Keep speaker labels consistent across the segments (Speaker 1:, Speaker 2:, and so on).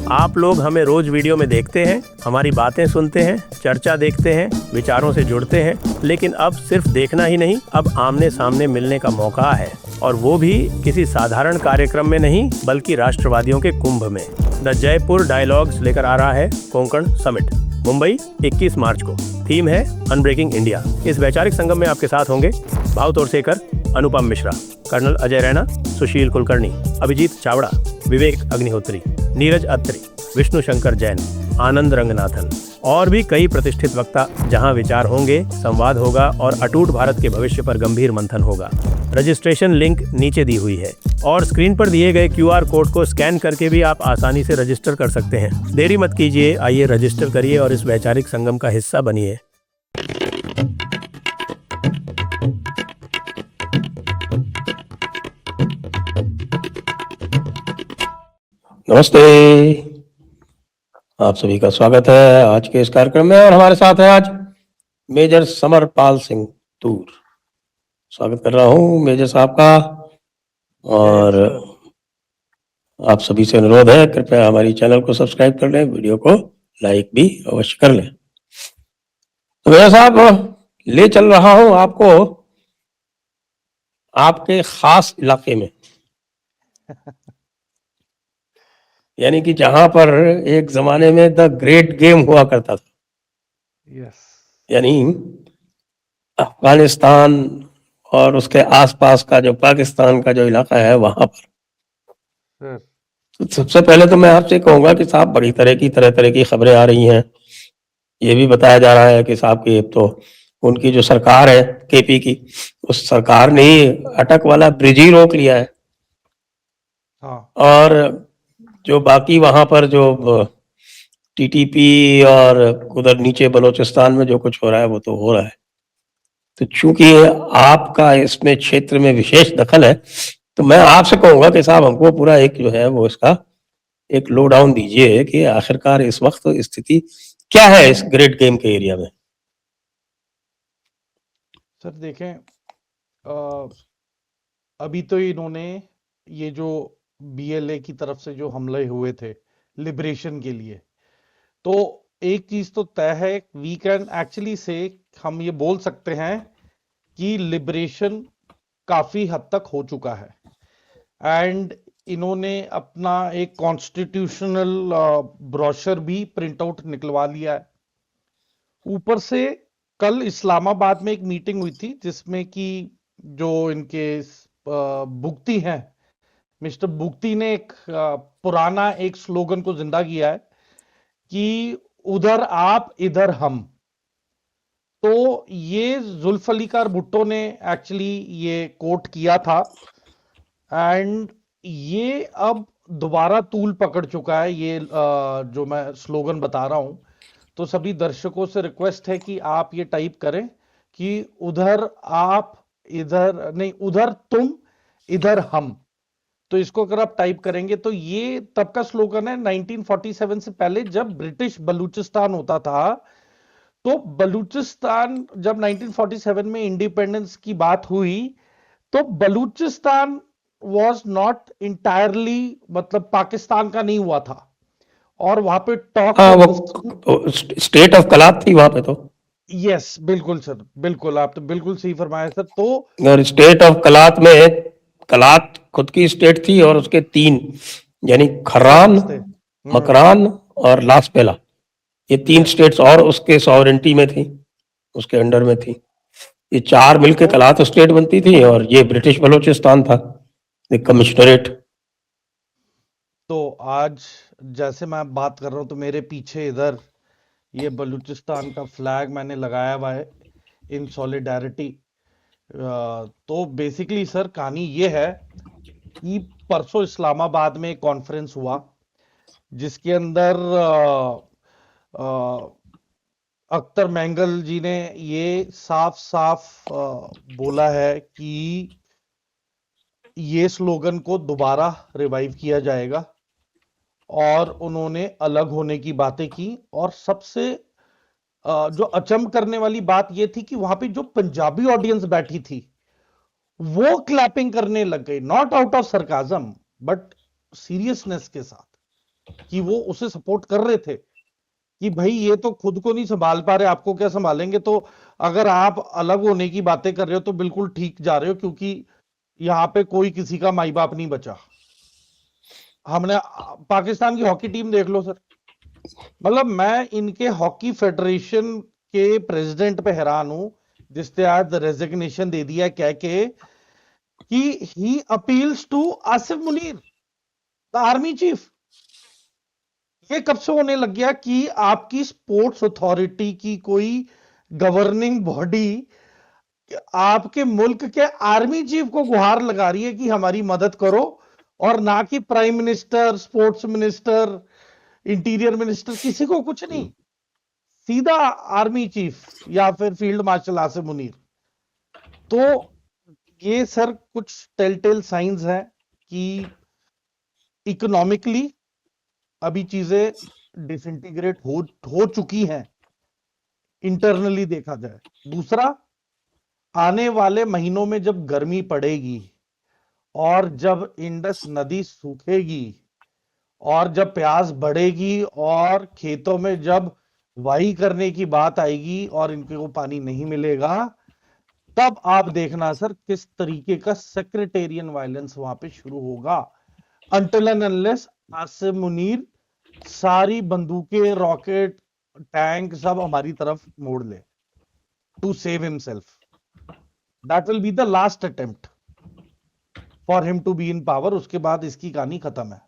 Speaker 1: आप लोग हमें रोज वीडियो में देखते हैं, हमारी बातें सुनते हैं, चर्चा देखते हैं, विचारों से जुड़ते हैं, लेकिन अब सिर्फ देखना ही नहीं, अब आमने सामने मिलने का मौका है, और वो भी किसी साधारण कार्यक्रम में नहीं बल्कि राष्ट्रवादियों के कुंभ में। द जयपुर डायलॉग्स लेकर आ रहा है कोंकण समिट, मुंबई 21 मार्च को। थीम है अनब्रेकिंग इंडिया। इस वैचारिक संगम में आपके साथ होंगे भाव तोरसेकर, अनुपम मिश्रा, कर्नल अजय रैना, सुशील कुलकर्णी, अभिजीत चावड़ा, विवेक अग्निहोत्री, नीरज अत्री, विष्णु शंकर जैन, आनंद रंगनाथन और भी कई प्रतिष्ठित वक्ता। जहां विचार होंगे, संवाद होगा और अटूट भारत के भविष्य पर गंभीर मंथन होगा। रजिस्ट्रेशन लिंक नीचे दी हुई है और स्क्रीन पर दिए गए QR कोड को स्कैन करके भी आप आसानी से रजिस्टर कर सकते हैं। देरी मत कीजिए, आइए रजिस्टर करिए और इस वैचारिक संगम का हिस्सा बनिए।
Speaker 2: नमस्ते, आप सभी का स्वागत है आज के इस कार्यक्रम में। और हमारे साथ है आज मेजर समरपाल सिंह तूर। स्वागत कर रहा हूं मेजर साहब का। और आप सभी से अनुरोध है, कृपया हमारी चैनल को सब्सक्राइब कर लें, वीडियो को लाइक भी अवश्य कर लें। तो मेजर साहब, ले चल रहा हूं आपको आपके खास इलाके में यानी कि जहां पर एक जमाने में द ग्रेट गेम हुआ करता था। यानी अफगानिस्तान और उसके आसपास का जो पाकिस्तान का जो इलाका है वहां पर। तो सबसे पहले तो मैं आपसे कहूंगा कि साहब, बड़ी तरह की खबरें आ रही हैं। ये भी बताया जा रहा है कि साहब की तो उनकी जो सरकार है KP की, उस सरकार ने ही अटक वाला ब्रिज ही रोक लिया है। और जो बाकी वहां पर जो TTP और उधर नीचे बलूचिस्तान में जो कुछ हो रहा है वो तो हो रहा है। तो चूंकि आपका इसमें क्षेत्र में विशेष दखल है, तो मैं आपसे कहूंगा कि साहब हमको पूरा एक जो है वो इसका एक लो डाउन दीजिए कि आखिरकार इस वक्त स्थिति क्या है इस ग्रेट गेम के एरिया में।
Speaker 3: सर देखें, अभी तो इन्होंने ये जो BLA की तरफ से जो हमले हुए थे लिबरेशन के लिए, तो एक चीज तो तय है, वी कैन एक्चुअली से हम ये बोल सकते हैं कि लिबरेशन काफी हद तक हो चुका है। एंड इन्होंने अपना एक कॉन्स्टिट्यूशनल ब्रोशर भी प्रिंट आउट निकलवा लिया है। ऊपर से कल इस्लामाबाद में एक मीटिंग हुई थी जिसमें कि जो इनके बुगती हैं, मिस्टर बुगती ने एक पुराना एक स्लोगन को जिंदा किया है कि उधर आप इधर हम। तो ये जुल्फिकार भुट्टो ने एक्चुअली ये कोट किया था एंड ये अब दोबारा तूल पकड़ चुका है। ये जो मैं स्लोगन बता रहा हूं, तो सभी दर्शकों से रिक्वेस्ट है कि आप ये टाइप करें कि उधर आप इधर नहीं, उधर तुम इधर हम। तो इसको अगर आप टाइप करेंगे तो ये तब का स्लोगन है 1947 से पहले, जब ब्रिटिश बलूचिस्तान होता था। तो बलूचिस्तान जब 1947 में इंडिपेंडेंस की बात हुई, तो बलूचिस्तान वॉज नॉट इंटायरली, मतलब पाकिस्तान का नहीं हुआ था। और वहां पे टॉक
Speaker 2: स्टेट ऑफ कलात थी वहां पे। तो
Speaker 3: यस, बिल्कुल सर, बिल्कुल, आप तो बिल्कुल सही फरमाया सर। तो
Speaker 2: और स्टेट ऑफ कलात में कलात खुद की स्टेट थी और उसके 3 यानी खर्रान, मकरान और लासपेला, ये 3 स्टेट्स और उसके सॉवरेंटी में थी, उसके अंडर में थी। ये 4 मिलके कलात स्टेट बनती थी और ये ब्रिटिश बलूचिस्तान था, कमिश्नरेट।
Speaker 3: तो आज जैसे मैं बात कर रहा हूं तो मेरे पीछे इधर ये बलूचिस्तान का फ्लैग मैंने लगाया हुआ है इन सॉलिडारिटी। तो बेसिकली सर कहानी ये है कि परसों इस्लामाबाद में एक कॉन्फ्रेंस हुआ जिसके अंदर अख्तर मैंगल जी ने ये साफ साफ बोला है कि ये स्लोगन को दोबारा रिवाइव किया जाएगा। और उन्होंने अलग होने की बातें की। और सबसे जो अचंभ करने वाली बात यह थी कि वहां पे जो पंजाबी ऑडियंस बैठी थी वो क्लैपिंग करने लग गई, not out of sarcasm but seriousness के साथ। कि वो उसे सपोर्ट कर रहे थे कि भाई ये तो खुद को नहीं संभाल पा रहे, आपको क्या संभालेंगे, तो अगर आप अलग होने की बातें कर रहे हो तो बिल्कुल ठीक जा रहे हो, क्योंकि यहाँ पे कोई किसी का माई बाप नहीं बचा। हमने पाकिस्तान की हॉकी टीम देख लो सर, मतलब मैं इनके हॉकी फेडरेशन के प्रेसिडेंट पे हैरान हूं, जिसने आज रेजिग्नेशन दे दिया कह के कि he appeals to Asif Munir the army chief. ये कब से होने लग गया कि आपकी स्पोर्ट्स अथॉरिटी की कोई गवर्निंग बॉडी आपके मुल्क के आर्मी चीफ को गुहार लगा रही है कि हमारी मदद करो, और ना कि prime minister, sports minister, interior minister, किसी को कुछ नहीं, सीधा आर्मी चीफ या फिर फील्ड मार्शल आसिफ मुनीर। तो ये सर कुछ टेलटेल साइंस हैं कि इकोनॉमिकली अभी चीजें डिसइंटीग्रेट हो चुकी हैं, इंटरनली देखा जाए। दूसरा, आने वाले महीनों में जब गर्मी पड़ेगी और जब इंडस नदी सूखेगी और जब प्यास बढ़ेगी और खेतों में जब वाही करने की बात आएगी और इनको पानी नहीं मिलेगा, तब आप देखना सर किस तरीके का सेक्रेटेरियन वायलेंस वहां पे शुरू होगा, until and unless Asim Munir सारी बंदूकें, रॉकेट, टैंक सब हमारी तरफ मोड़ ले to save himself. That will be the last attempt for him to be in power. उसके बाद इसकी कहानी खत्म है।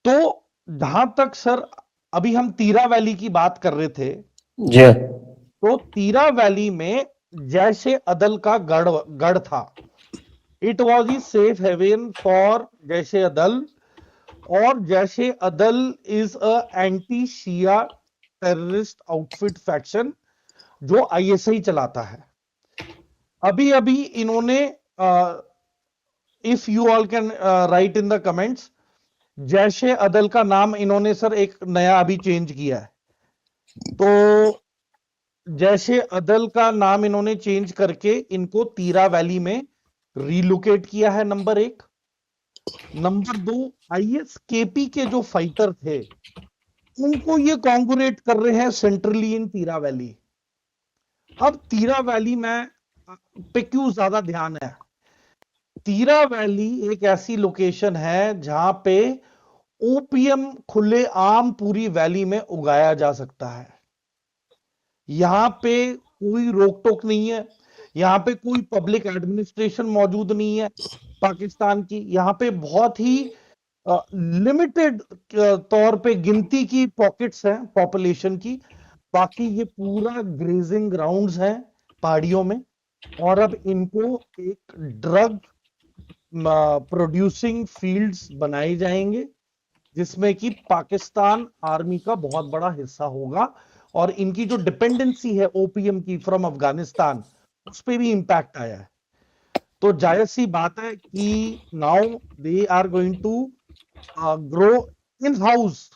Speaker 3: तो जहां तक सर अभी हम तीरा वैली की बात कर रहे थे,
Speaker 2: जी हाँ।
Speaker 3: तो तीरा वैली में जैशे अदल का गढ़ था। It was a safe haven for Jaishe Adl, और Jaishe Adl is a anti Shia terrorist outfit faction जो आईएसआई चलाता है। अभी अभी इन्होंने, if you all can write in the comments, Jaishe Adl का नाम इन्होंने सर एक नया अभी चेंज किया है। तो जैशे अदल का नाम इन्होंने चेंज करके इनको तीरा वैली में रिलोकेट किया है, नंबर 1। नंबर 2, आईएसकेपी के जो फाइटर थे उनको ये कॉन्गुरेट कर रहे हैं सेंट्रली इन तीरा वैली। अब तीरा वैली में पे क्यों ज्यादा ध्यान है? तीरा वैली एक ऐसी लोकेशन है जहां पे ओपीएम खुले आम पूरी वैली में उगाया जा सकता है। यहां पे कोई रोक टोक नहीं है, यहां पे कोई पब्लिक एडमिनिस्ट्रेशन मौजूद नहीं है पाकिस्तान की। यहां पे बहुत ही लिमिटेड तौर पे गिनती की पॉकेट्स हैं पॉपुलेशन की, बाकी ये पूरा ग्रेजिंग ग्राउंड्स हैं पहाड़ियों में। और अब इनको एक ड्रग प्रोड्यूसिंग फील्ड्स बनाए जाएंगे जिसमें कि पाकिस्तान आर्मी का बहुत बड़ा हिस्सा होगा, और इनकी जो डिपेंडेंसी है ओपीएम की फ्रॉम अफगानिस्तान, उस पर भी इंपैक्ट आया है। तो जायज सी बात है कि now they are going to grow in house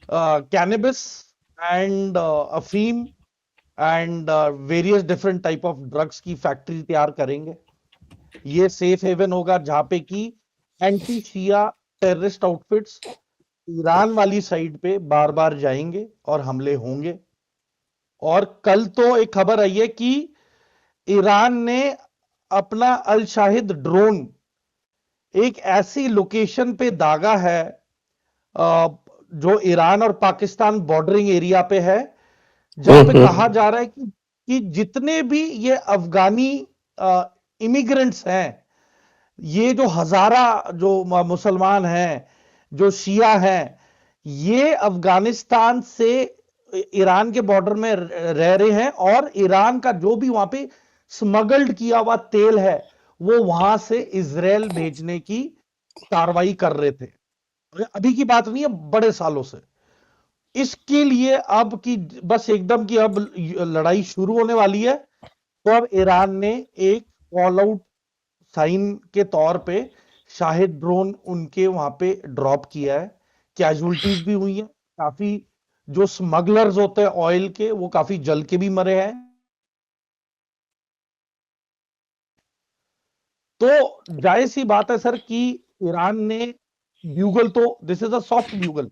Speaker 3: cannabis and अफीम and various different type of drugs की फैक्ट्री तैयार करेंगे। ये सेफ हेवन होगा जहां पे कि anti Shia terrorist outfits Iran वाली साइड पे बार बार जाएंगे और हमले होंगे। और कल तो एक खबर आई है कि ईरान ने अपना अल शाहिद ड्रोन एक ऐसी लोकेशन पे दागा है जो ईरान और पाकिस्तान बॉर्डरिंग एरिया पे है, जहां पे कहा जा रहा है कि जितने भी ये अफगानी इमिग्रेंट्स हैं, ये जो हजारा जो मुसलमान हैं, जो शिया हैं, ये अफगानिस्तान से ईरान के बॉर्डर में रह रहे हैं, और ईरान का जो भी वहां पे स्मगल्ड किया हुआ तेल है वो वहां से इजराइल भेजने की कार्रवाई कर रहे थे। अभी की बात नहीं है, बड़े सालों से। इसके लिए अब की बस एकदम की अब लड़ाई शुरू होने वाली है, तो अब ईरान ने एक कॉल आउट साइन के तौर पे शाहिद ड्रोन उनके वहां पे ड्रॉप किया है। कैजुअलिटीज भी हुई हैं, काफी जो स्मगलर्स होते हैं ऑयल के वो काफी जल के भी मरे हैं। तो जाहिर सी बात है सर कि ईरान ने ब्यूगल तो this is a soft bugle.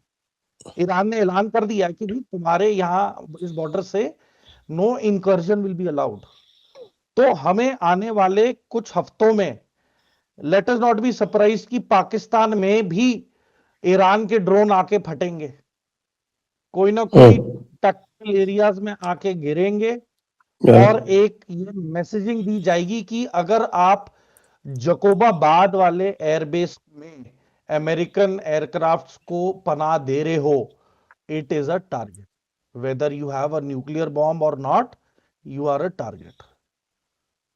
Speaker 3: Iran ने ऐलान कर दिया कि भाई तुम्हारे यहाँ इस बॉर्डर से no incursion will be allowed. तो हमें आने वाले कुछ हफ्तों में let us not be surprise कि पाकिस्तान में भी ईरान के ड्रोन आके फटेंगे, कोई ना कोई टैक्टिकल एरियाज में आके गिरेंगे, और एक ये मैसेजिंग दी जाएगी कि अगर आप जकोबाबाद वाले एयरबेस में अमेरिकन एयरक्राफ्ट्स को पनाह दे रहे हो, it is a target, whether you have a nuclear bomb or not, you are a target.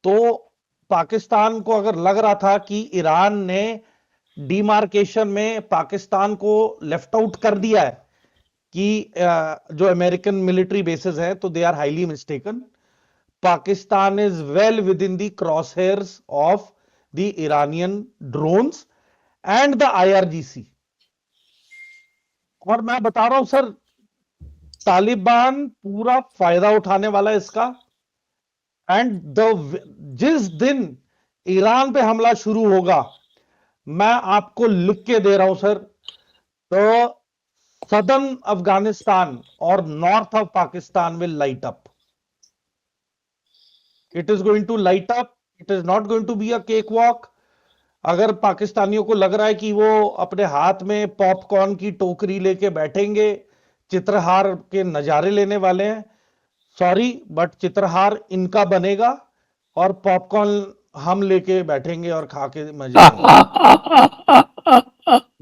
Speaker 3: तो पाकिस्तान को अगर लग रहा था कि ईरान ने डिमार्केशन में पाकिस्तान को लेफ्ट आउट कर दिया है कि जो अमेरिकन मिलिट्री बेसिस है, तो they are highly mistaken. Pakistan is well within the crosshairs of the Iranian drones and the IRGC. और मैं बता रहा हूं सर, तालिबान पूरा फायदा उठाने वाला है इसका। एंड जिस दिन ईरान पे हमला शुरू होगा, मैं आपको लिख के दे रहा हूं सर, तो सदर्न अफगानिस्तान और north of Pakistan will light up. It is going to light up, it is not going to be a cakewalk. अगर पाकिस्तानियों को लग रहा है कि वो अपने हाथ में पॉपकॉर्न की टोकरी लेके बैठेंगे, चित्रहार के नजारे लेने वाले हैं, सॉरी बट चित्रहार इनका बनेगा और पॉपकॉर्न हम लेके बैठेंगे और खा के मजे लेंगे।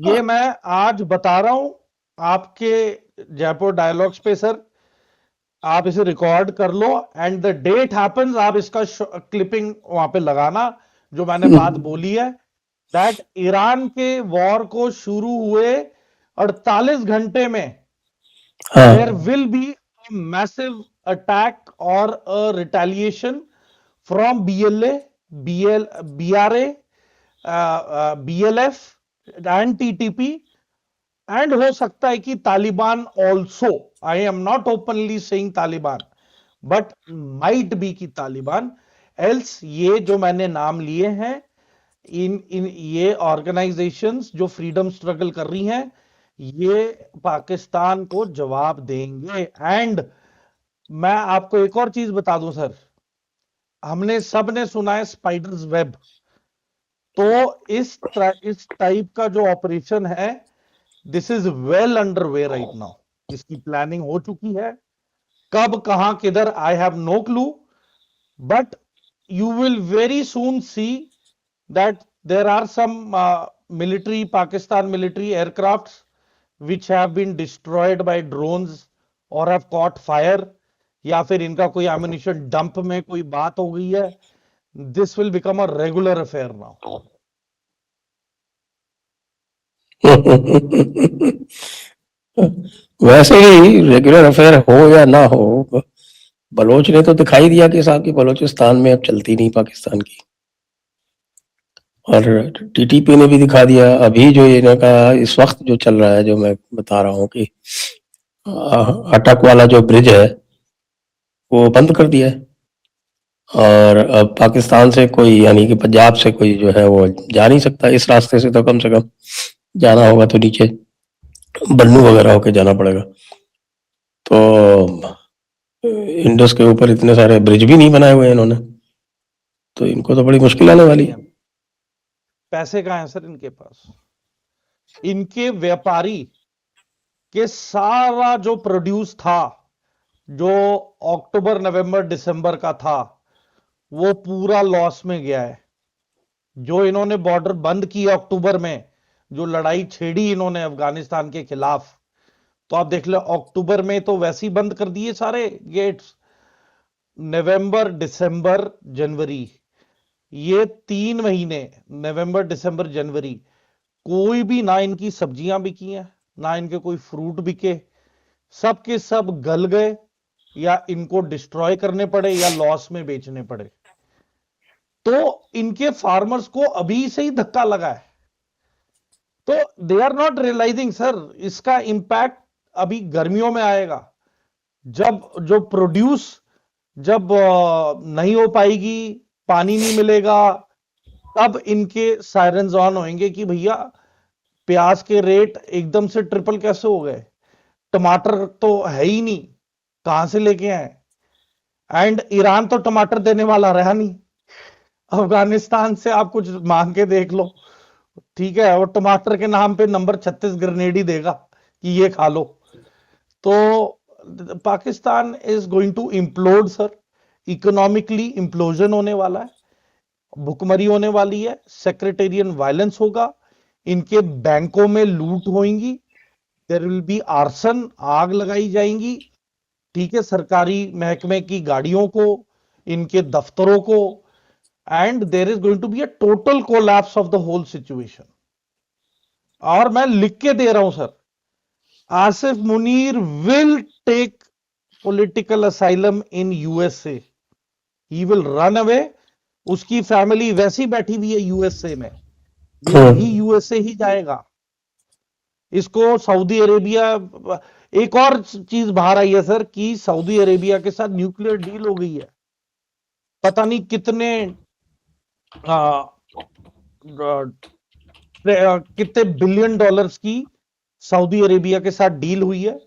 Speaker 3: ये मैं आज बता रहा हूं आपके जयपुर डायलॉग्स पे सर, आप इसे रिकॉर्ड कर लो एंड द डेट हैपेंस, आप इसका क्लिपिंग वहां पे लगाना जो मैंने बात बोली है, दैट ईरान के वॉर को शुरू हुए 48 घंटे में there will be a massive attack और a retaliation from BLA, BRA, BLF and TTP, and हो सकता है कि Taliban also, I am not openly saying Taliban, but might be की तालिबान। एल्स ये जो मैंने नाम लिए हैं, इन ये ऑर्गेनाइजेशंस जो फ्रीडम स्ट्रगल कर रही हैं, ये पाकिस्तान को जवाब देंगे। एंड मैं आपको एक और चीज बता दूं सर, हमने सबने सुना है स्पाइडर्स वेब, तो इस टाइप का जो ऑपरेशन है, this is well under way right now. इसकी प्लानिंग हो चुकी है, कब कहां किधर I have no clue, but you will very soon see that there are some military, Pakistan military aircrafts which have been destroyed by drones or have caught fire, या फिर इनका कोई ammunition dump में कोई बात हो गई है। This will become a regular affair now.
Speaker 2: वैसे ही रेगुलर अफेयर हो या ना हो, बलोच ने तो दिखाई दिया कि साहब की बलोचिस्तान में अब चलती नहीं पाकिस्तान की, और टीटीपी ने भी दिखा दिया। अभी जो इनका इस वक्त जो चल रहा है, जो मैं बता रहा हूँ कि अटक वाला जो ब्रिज है वो बंद कर दिया है, और अब पाकिस्तान से कोई, यानी कि पंजाब से कोई जो है वो जा नहीं सकता इस रास्ते से, तो कम से कम जाना होगा तो नीचे बन्नू वगैरह होके जाना पड़ेगा। तो इंडस के ऊपर इतने सारे ब्रिज भी नहीं बनाए हुए हैं इन्होंने, तो इनको तो बड़ी मुश्किल आने वाली है।
Speaker 3: पैसे कहाँ हैं सर इनके पास? इनके व्यापारी के सारा जो प्रोड्यूस था, जो अक्टूबर नवंबर दिसंबर का था, वो पूरा लॉस में गया है। जो इन्होंने बॉर्डर बंद किया अक्टूबर में, जो लड़ाई छेड़ी इन्होंने अफगानिस्तान के खिलाफ, तो आप देख लो अक्टूबर में तो वैसे ही बंद कर दिए सारे गेट्स। नवंबर दिसंबर जनवरी, ये 3 महीने, नवंबर दिसंबर जनवरी, कोई भी ना इनकी सब्जियां बिकी हैं, ना इनके कोई फ्रूट बिके, सब के सब गल गए, या इनको डिस्ट्रॉय करने पड़े या लॉस में बेचने पड़े। तो इनके फार्मर्स को अभी से ही धक्का लगा है। तो they are not realising sir, इसका इंपैक्ट अभी गर्मियों में आएगा, जब जो प्रोड्यूस जब नहीं हो पाएगी, पानी नहीं मिलेगा, तब इनके सायरन्स ऑन होंगे कि भैया प्याज के रेट एकदम से ट्रिपल कैसे हो गए? टमाटर तो है ही नहीं, कहां से लेके आए? एंड ईरान तो टमाटर देने वाला रहा नहीं, अफगानिस्तान से आप कुछ मांग के देख लो, ठीक है, और टमाटर के नाम पे नंबर 36 ग्रेनेड ही देगा कि ये खा लो। तो Pakistan is going to implode sir, economically implosion होने वाला है, भुखमरी होने वाली है, सेक्रेटेरियन वायलेंस होगा, इनके बैंकों में लूट होगी, देयर विल बी आर्सन, आग लगाई जाएंगी, ठीक है, सरकारी महकमे की गाड़ियों को, इनके दफ्तरों को, and there is going to be a total collapse of the whole situation. और मैं लिख के दे रहा हूं sir, Asif Munir will take political asylum in USA, he will run away, उसकी फैमिली वैसी बैठी हुई है यूएसए में, ये भी यूएसए ही जाएगा। इसको सऊदी अरेबिया, एक और चीज बाहर आई है सर कि सऊदी अरेबिया के साथ न्यूक्लियर डील हो गई है, पता नहीं कितने कितने बिलियन डॉलर्स की सऊदी अरेबिया के साथ डील हुई है,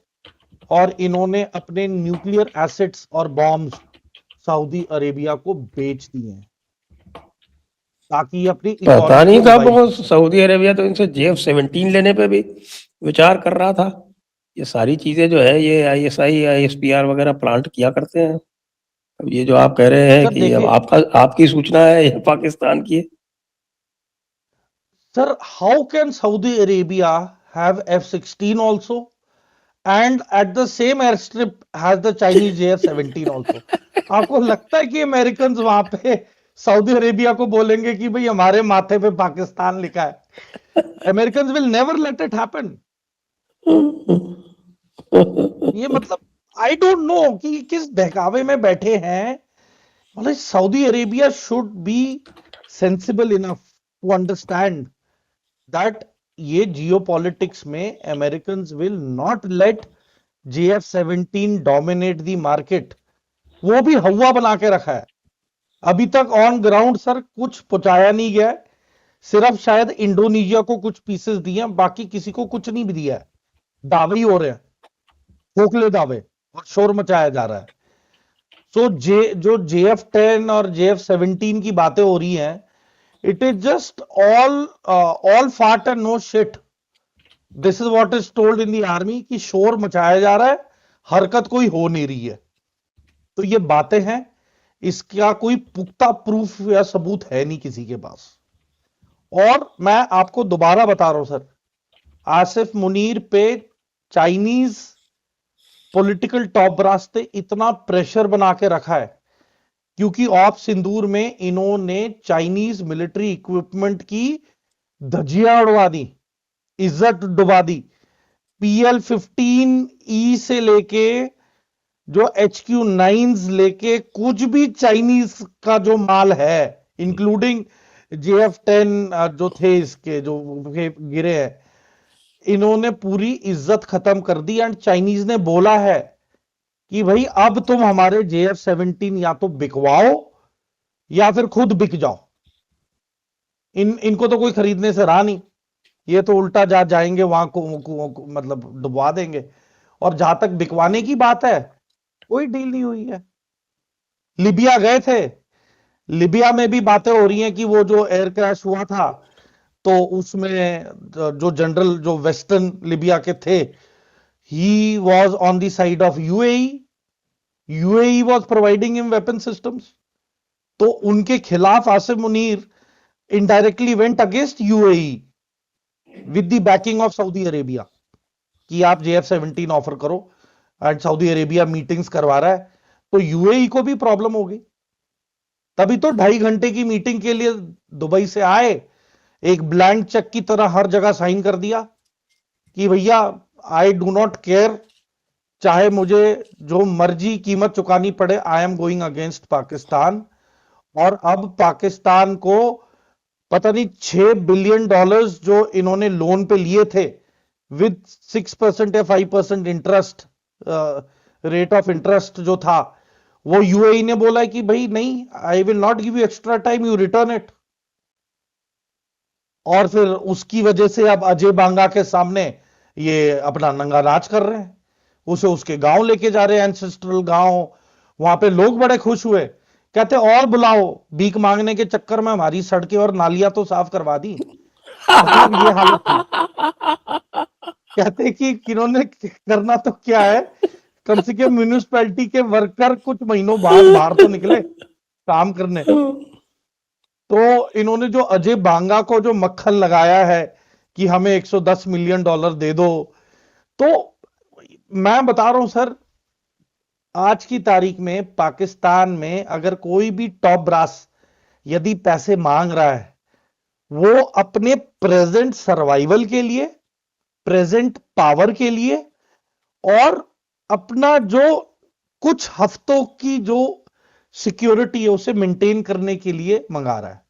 Speaker 3: और इन्होंने अपने न्यूक्लियर एसेट्स और बॉम्ब्स सऊदी अरेबिया को बेच दिए हैं ताकि ये अपनी
Speaker 2: पता
Speaker 3: इकोनॉमी
Speaker 2: नहीं
Speaker 3: को
Speaker 2: कब
Speaker 3: रिवाइव
Speaker 2: वो
Speaker 3: कर सके।
Speaker 2: सऊदी अरेबिया तो इनसे JF-17 लेने पे भी विचार कर रहा था। ये सारी चीजें जो है ये ISI ISPR वगैरह प्लांट किया करते हैं। अब ये जो आप कह रहे हैं
Speaker 3: सर
Speaker 2: कि अब
Speaker 3: देखिए
Speaker 2: आपकी सूचना है ये पाकिस्तान की है।
Speaker 3: Sir, how can Saudi Arabia have F-16 also and at the same airstrip has the Chinese JF-17 also? आपको लगता है कि अमेरिकन वहां पे सऊदी अरेबिया को बोलेंगे कि भाई हमारे माथे पे पाकिस्तान लिखा है? American will never let it happen. ये मतलब आई डोंट नो कि किस बहकावे में बैठे हैं। मतलब Saudi Arabia should be sensible enough to understand that ये जियोपॉलिटिक्स में American will not let JF-17 dominate the market. वो भी हवा बना के रखा है, अभी तक ऑन ग्राउंड सर कुछ पहुंचाया नहीं गया है, सिर्फ शायद इंडोनेशिया को कुछ पीसेस दिए हैं, बाकी किसी को कुछ नहीं भी दिया है। दावे ही हो रहे हैं, खोखले दावे, और शोर मचाया जा रहा है। सो जो JF-10 और JF-17 की बातें हो रही हैं, it is just all fart and no shit. This is what is told in the army कि शोर मचाया जा रहा है, हरकत कोई हो नहीं रही है। तो ये बातें हैं, इसका कोई पुख्ता प्रूफ या सबूत है नहीं किसी के पास। और मैं आपको दोबारा बता रहा हूं सर, आसिफ मुनीर पे चाइनीज पॉलिटिकल टॉप ब्रास ने इतना प्रेशर बना के रखा है क्योंकि ऑप सिंदूर में इन्होंने चाइनीज मिलिट्री इक्विपमेंट की धज्जियां उड़वा दी, इज्जत डुबा दी। PL-15E से लेके जो HQ-9s लेके कुछ भी चाइनीज का जो माल है, इंक्लूडिंग JF-10 जो थे इसके जो गिरे हैं, इन्होंने पूरी इज्जत खत्म कर दी। एंड चाइनीज ने बोला है कि भाई अब तुम हमारे JF-17 या तो बिकवाओ या फिर खुद बिक जाओ। इनको तो कोई खरीदने से रहा नहीं, ये तो उल्टा जाएंगे वहां को मतलब डुबवा देंगे। और जहां तक बिकवाने की बात है, कोई डील नहीं हुई है। लिबिया गए थे, लिबिया में भी बातें हो रही हैं कि वो जो एयर क्रैश हुआ था तो उसमें जो जनरल जो वेस्टर्न लिबिया के थे, he was on the side of UAE was providing him weapon systems. तो उनके खिलाफ Asif Munir indirectly went against UAE with the banking of Saudi Arabia कि आप JF-17 ऑफर करो, एंड सऊदी अरेबिया मीटिंग्स करवा रहा है। तो UAE को भी प्रॉब्लम हो गई, तभी तो 2.5 घंटे की मीटिंग के लिए दुबई से आए, एक ब्लैंक चेक की तरह हर जगह साइन कर दिया कि भैया आई डू नॉट केयर, चाहे मुझे जो मर्जी कीमत चुकानी पड़े, I am going against Pakistan. और अब पाकिस्तान को पता नहीं $6 बिलियन जो इन्होंने लोन पे लिए थे विद 6% या 5% इंटरेस्ट, रेट ऑफ इंटरेस्ट जो था, वो UAE ने बोला है कि भाई नहीं, I will not give you extra time, you return it. और फिर उसकी वजह से अब अजय बांगा के सामने ये अपना नंगा नाच कर रहे हैं, उसे उसके गांव लेके जा रहे हैं, एंसेस्ट्रल गांव। वहां पे लोग बड़े खुश हुए, कहते और बुलाओ, भीख मांगने के चक्कर में हमारी सड़कें और नालियां तो साफ करवा दी। मतलब ये हालत थी। कहते कि इन्होंने करना तो क्या है, कम से कम म्यूनिसपैलिटी के वर्कर कुछ महीनों बाद बाहर तो निकले काम करने। तो इन्होंने जो अजय बांगा को जो मक्खन लगाया है कि हमें 110 मिलियन डॉलर दे दो, तो मैं बता रहा हूं सर, आज की तारीख में पाकिस्तान में अगर कोई भी टॉप ब्रास यदि पैसे मांग रहा है, वो अपने प्रेजेंट सर्वाइवल के लिए, प्रेजेंट पावर के लिए, और अपना जो कुछ हफ्तों की जो सिक्योरिटी है उसे मेंटेन करने के लिए मंगा रहा है।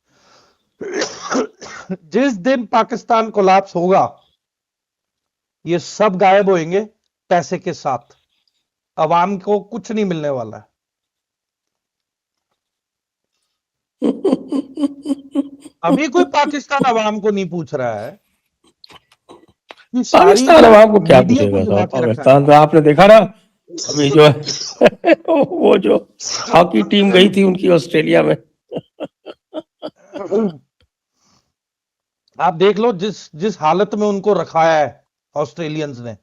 Speaker 3: जिस दिन पाकिस्तान कोलैप्स होगा, ये सब गायब होंगे पैसे के साथ, अवाम को कुछ नहीं मिलने वाला है। अभी कोई पाकिस्तान अवाम को नहीं पूछ रहा है कि सारी
Speaker 2: पाकिस्तान
Speaker 3: जो
Speaker 2: अवाम को क्या
Speaker 3: मीडिया को
Speaker 2: पूछेगा
Speaker 3: जगा
Speaker 2: साहब?
Speaker 3: के रखा है।
Speaker 2: पाकिस्तान तो आपने देखा ना अभी जो है वो जो हॉकी टीम गई थी उनकी ऑस्ट्रेलिया में,
Speaker 3: आप देख लो जिस जिस हालत में उनको रखाया है ऑस्ट्रेलियंस ने,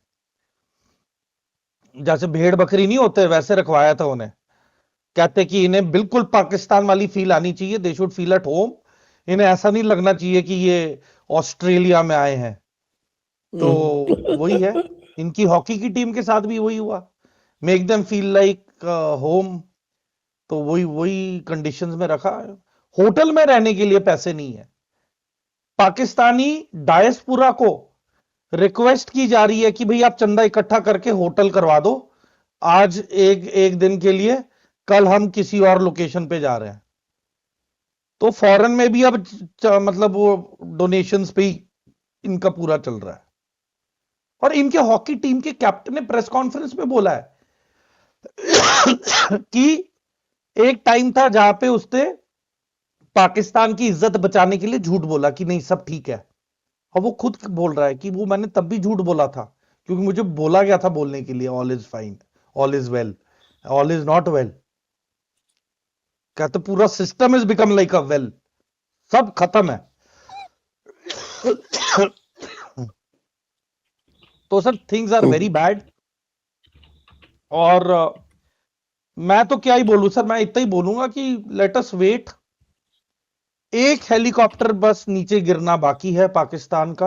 Speaker 3: जैसे भेड़ बकरी नहीं होते वैसे रखवाया था उन्हें। कहते कि इन्हें बिल्कुल पाकिस्तान वाली फील आनी चाहिए, they should feel at home, इन्हें ऐसा नहीं लगना चाहिए कि ये ऑस्ट्रेलिया में आए हैं। तो वही है, इनकी हॉकी की टीम के साथ भी वही हुआ, make them feel like home. तो वही वही कंडीशंस में रखा है। होटल में रहने के लिए पैसे नहीं है। पाकिस्तानी डायस्पोरा को रिक्वेस्ट की जा रही है कि भाई आप चंदा इकट्ठा करके होटल करवा दो, आज एक एक दिन के लिए, कल हम किसी और लोकेशन पे जा रहे हैं। तो फॉरेन में भी अब मतलब वो डोनेशंस पे ही इनका पूरा चल रहा है। और इनके हॉकी टीम के कैप्टन ने प्रेस कॉन्फ्रेंस में बोला है कि एक टाइम था जहां पे उसने पाकिस्तान की इज्जत बचाने के लिए झूठ बोला कि नहीं सब ठीक है, और वो खुद बोल रहा है कि वो मैंने तब भी झूठ बोला था क्योंकि मुझे बोला गया था बोलने के लिए all is fine, all is well, all is not well. कहते पूरा system is become like a well, सब खत्म है। तो sir things are very bad. और मैं तो क्या ही बोलूं सर, मैं इतना ही बोलूंगा कि लेट अस वेट। एक हेलीकॉप्टर बस नीचे गिरना बाकी है पाकिस्तान का।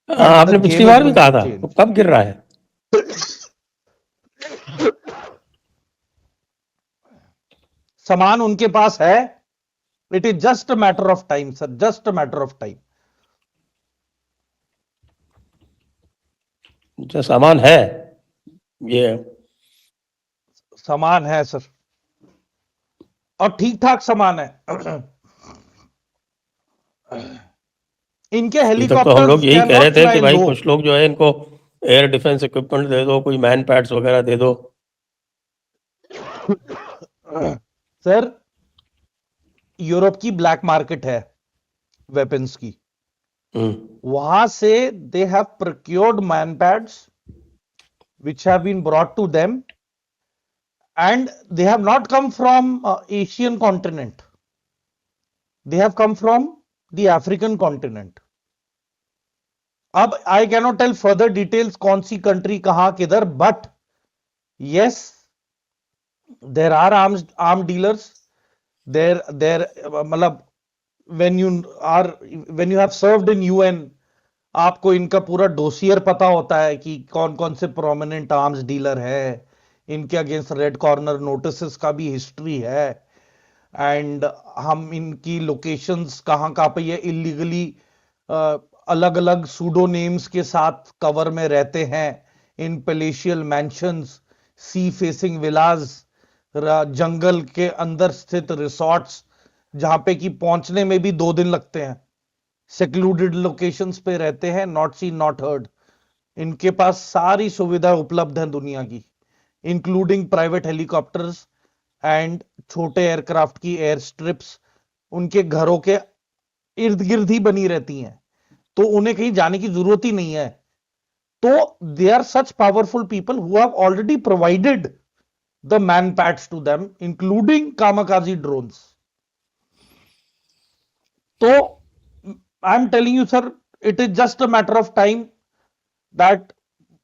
Speaker 2: आपने पिछली बार भी कहा था, तो कब गिर रहा है?
Speaker 3: सामान उनके पास है, it is just a matter of time sir, just a matter of time.
Speaker 2: जो सामान है, ये
Speaker 3: सामान है सर, और ठीक ठाक सामान है। इनके
Speaker 2: अभी तक तो हम
Speaker 3: हेलीकॉप्टर्स
Speaker 2: लोग यही
Speaker 3: कैन
Speaker 2: कह रहे
Speaker 3: नॉट
Speaker 2: थे
Speaker 3: फ्लाई
Speaker 2: कि
Speaker 3: इन
Speaker 2: भाई
Speaker 3: लो।
Speaker 2: कुछ लोग जो है इनको एयर डिफेंस इक्विपमेंट दे दो, कोई मैन पैड्स वगैरह दे दो।
Speaker 3: सर यूरोप की ब्लैक मार्केट है वेपन्स की, वहां से they have procured man pads which have been brought to them, and they have not come from Asian continent, they have come from the African continent. अब I cannot tell further details कौन सी country कहां किधर, but yes there are armed dealers there मतलब when you have served in UN, आपको इनका पूरा dossier पता होता है कि कौन कौन से प्रोमिनेंट आर्म्स डीलर है, इनके अगेंस्ट रेड कॉर्नर नोटिस का भी हिस्ट्री है, एंड हम इनकी लोकेशंस कहां कहां पे ये इलीगली अलग अलग सूडो नेम्स के साथ कवर में रहते हैं, in palatial mansions, sea facing villas, जंगल के अंदर स्थित रिसोर्ट्स जहां पे कि पहुंचने में भी 2 दिन लगते हैं, सेक्लूडेड लोकेशंस पे रहते हैं, नॉट सीन नॉट हर्ड। इनके पास सारी सुविधा उपलब्ध है दुनिया की, इंक्लूडिंग प्राइवेट हेलीकॉप्टर्स एंड छोटे एयरक्राफ्ट की एयर स्ट्रिप्स उनके घरों के इर्द गिर्द ही बनी रहती हैं। तो उन्हें कहीं जाने की जरूरत ही नहीं है। तो they are such powerful people who have already provided the MANPADS to them including kamikaze drones. तो I am telling you sir, it is just a matter of time that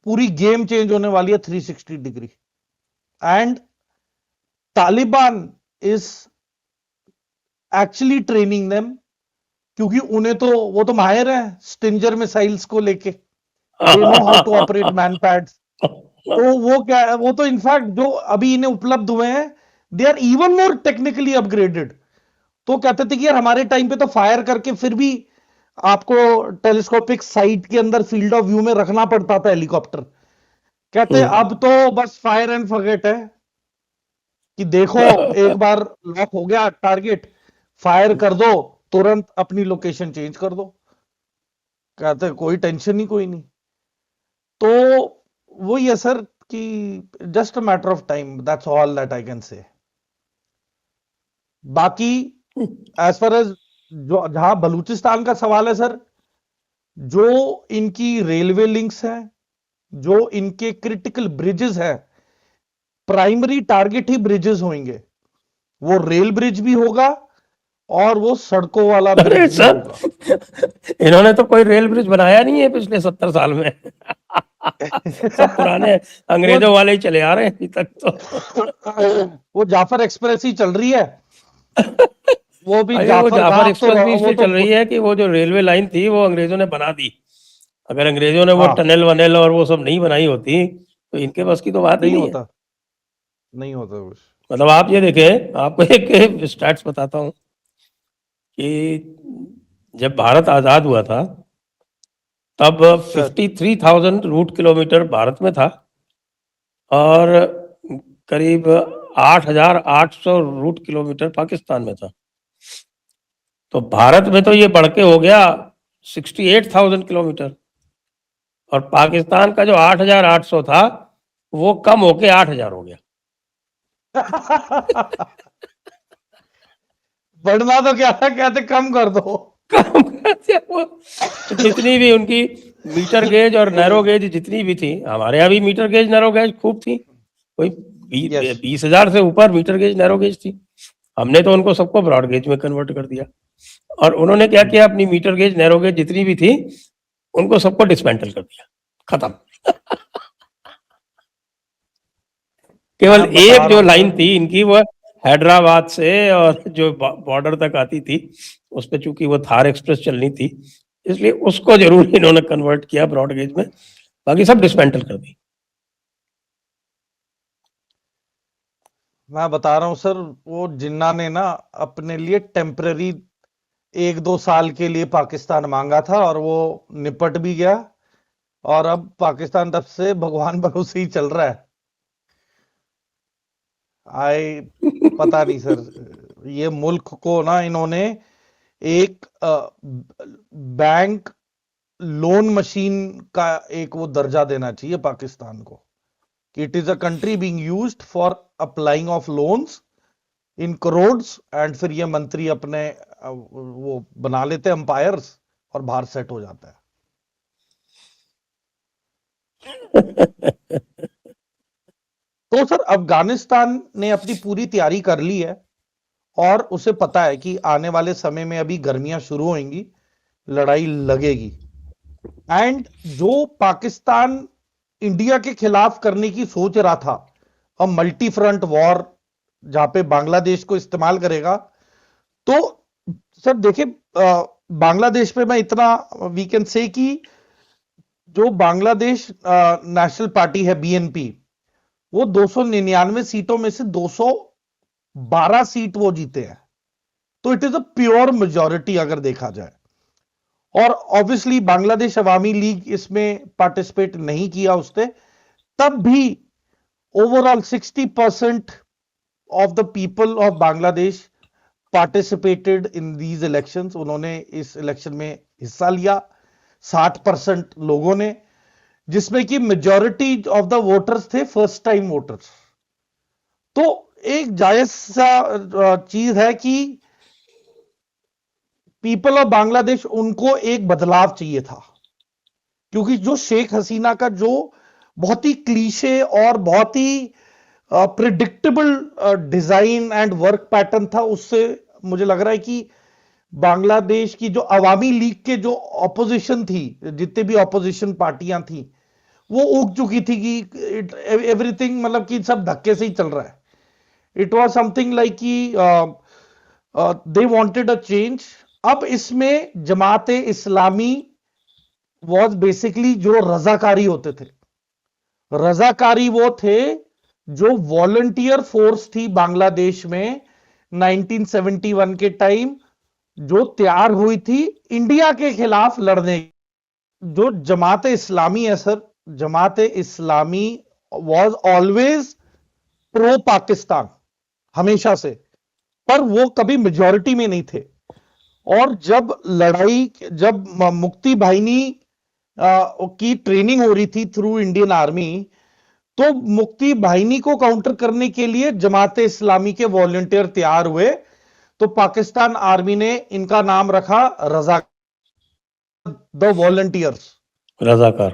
Speaker 3: पूरी गेम चेंज होने वाली है 360 degree. And Taliban is actually training them, क्योंकि उन्हें तो वो तो माहिर है स्टिंजर मिसाइल्स को लेके, they know how to operate MANPADS. तो वो क्या है, वो तो इनफैक्ट जो अभी इन्हें उपलब्ध हुए हैं they are even more technically upgraded. तो कहते थे कि यार हमारे टाइम पे तो फायर करके फिर भी आपको टेलीस्कोपिक साइट के अंदर फील्ड ऑफ व्यू में रखना पड़ता था हेलीकॉप्टर। कहते अब तो बस फायर एंड फॉरगेट है कि देखो एक बार लॉक हो गया टारगेट, फायर कर दो, तुरंत अपनी लोकेशन चेंज कर दो। कहते कोई टेंशन ही कोई नहीं। तो वो ये सर कि just a matter of time, that's all that I can say. बाकी एज फार एज जो जहां बलूचिस्तान का सवाल है सर, जो इनकी रेलवे लिंक्स हैं, जो इनके क्रिटिकल ब्रिजेस हैं, प्राइमरी टारगेट ही ब्रिजेस होंगे। वो रेल ब्रिज भी होगा और वो सड़कों वाला
Speaker 2: अरे
Speaker 3: ब्रिज भी
Speaker 2: सर,
Speaker 3: होगा।
Speaker 2: इन्होंने तो कोई रेल ब्रिज बनाया नहीं है पिछले 70 साल में। सब पुराने
Speaker 3: वो
Speaker 2: अंग्रेजों वाले ही चले आ रहे हैं अभी तक तो।
Speaker 3: वो जाफर एक्सप्रेस ही चल रही है। वो भी
Speaker 2: अरे वो
Speaker 3: जाफर
Speaker 2: जाफर
Speaker 3: साहब तो
Speaker 2: एक्सप्रेस भी
Speaker 3: वो
Speaker 2: इसलिए
Speaker 3: तो
Speaker 2: चल रही है कि वो जो रेलवे लाइन थी वो अंग्रेजों ने बना दी। अगर अंग्रेजों ने वो
Speaker 3: हाँ,
Speaker 2: टनल वनल और वो सब नहीं बनाई होती तो इनके बस की तो बात ही
Speaker 3: नहीं
Speaker 2: नहीं है।
Speaker 3: होता, नहीं होता कुछ।
Speaker 2: मतलब आप ये देखें, आपको एक स्टैट्स बताता हूँ कि जब भारत आजाद हुआ था तब
Speaker 3: सर
Speaker 2: 53,000 रूट किलोमीटर भारत में था और करीब 8,800 रूट किलोमीटर पाकिस्तान में था। तो भारत में तो ये बढ़ के हो गया 68,000 किलोमीटर और पाकिस्तान का जो 8,800 था वो कम होके 8,000 हो गया।
Speaker 3: बढ़ना तो क्या था, कहते कम कर दो।
Speaker 2: कम करते वो। तो जितनी भी उनकी मीटर गेज और नैरो गेज जितनी भी थी, हमारे यहाँ भी मीटर गेज नैरो गेज खूब थी, कोई
Speaker 3: यस
Speaker 2: 20,000 से ऊपर मीटर गेज नैरो गेज थी। हमने तो उनको सबको ब्रॉड गेज में कन्वर्ट कर दिया और उन्होंने क्या किया, अपनी मीटर गेज नैरो गेज जितनी भी थी उनको सबको डिसमेंटल कर दिया, खत्म। केवल
Speaker 3: मैं बता
Speaker 2: एक
Speaker 3: रहा
Speaker 2: जो
Speaker 3: हूँ
Speaker 2: लाइन
Speaker 3: सर,
Speaker 2: थी इनकी वो हैदराबाद से और जो बॉर्डर तक आती थी उस पे चूंकि वो थार एक्सप्रेस चलनी थी इसलिए उसको जरूर इन्होंने कन्वर्ट किया ब्रॉड गेज में, बाकी सब डिसमेंटल कर दी।
Speaker 3: मैं बता रहा हूँ सर, वो जिन्ना ने ना अपने लिए टेम्पररी 1-2 साल के लिए पाकिस्तान मांगा था और वो निपट भी गया। और अब पाकिस्तान तब से भगवान भरोसे ही चल रहा है। आई पता नहीं सर, ये मुल्क को ना इन्होंने एक बैंक लोन मशीन का एक वो दर्जा देना चाहिए पाकिस्तान को, कि it is a country being used for applying of loans in crores, and फिर ये मंत्री अपने वो बना लेते हैं अंपायर्स और बाहर सेट हो जाता है। तो सर अफगानिस्तान ने अपनी पूरी तैयारी कर ली है और उसे पता है कि आने वाले समय में अभी गर्मियां शुरू होंगी, लड़ाई लगेगी। एंड जो पाकिस्तान इंडिया के खिलाफ करने की सोच रहा था, अब मल्टी फ्रंट वॉर जहां पे बांग्लादेश को इस्तेमाल करेगा, तो सर देखिए बांग्लादेश पे मैं इतना वी कैन से कि जो बांग्लादेश नेशनल पार्टी है बीएनपी, वो 299 सीटों में से 212 सीट वो जीते हैं। तो it is a pure majority अगर देखा जाए। और ऑब्वियसली बांग्लादेश अवामी लीग इसमें पार्टिसिपेट नहीं किया उसने, तब भी overall 60% of the people of Bangladesh participated in these elections. उन्होंने इस इलेक्शन में हिस्सा लिया 60% लोगों ने, जिसमें कि मेजॉरिटी ऑफ द वोटर्स थे फर्स्ट टाइम वोटर्स। तो एक जायज सा चीज है कि पीपल ऑफ बांग्लादेश, उनको एक बदलाव चाहिए था, क्योंकि जो शेख हसीना का जो बहुत ही क्लीशे और बहुत ही predictable design and work pattern था, उससे मुझे लग रहा है कि बांग्लादेश की जो अवामी लीग के जो ऑपोजिशन थी, जितने भी ऑपोजिशन पार्टियां थी, वो उग चुकी थी कि एवरीथिंग, मतलब कि सब धक्के से ही चल रहा है। इट वॉज समथिंग लाइक कि दे वांटेड अ चेंज। अब इसमें जमाते इस्लामी वॉज बेसिकली जो रजाकारी होते थे, रजाकारी वो थे जो वॉलंटियर फोर्स थी बांग्लादेश में 1971 के टाइम, जो तैयार हुई थी इंडिया के खिलाफ लड़ने। जो जमाते इस्लामी है sir, Jamaate Islami was always pro Pakistan, हमेशा से, पर वो कभी मेजॉरिटी में नहीं थे। और जब लड़ाई, जब मुक्ति बाहिनी की ट्रेनिंग हो रही थी थ्रू इंडियन आर्मी, तो मुक्ति बाहिनी को काउंटर करने के लिए जमाते इस्लामी के वॉलंटियर तैयार हुए, तो पाकिस्तान आर्मी ने इनका नाम रखा रजा, द वॉलंटियर्स,
Speaker 2: रजाकार।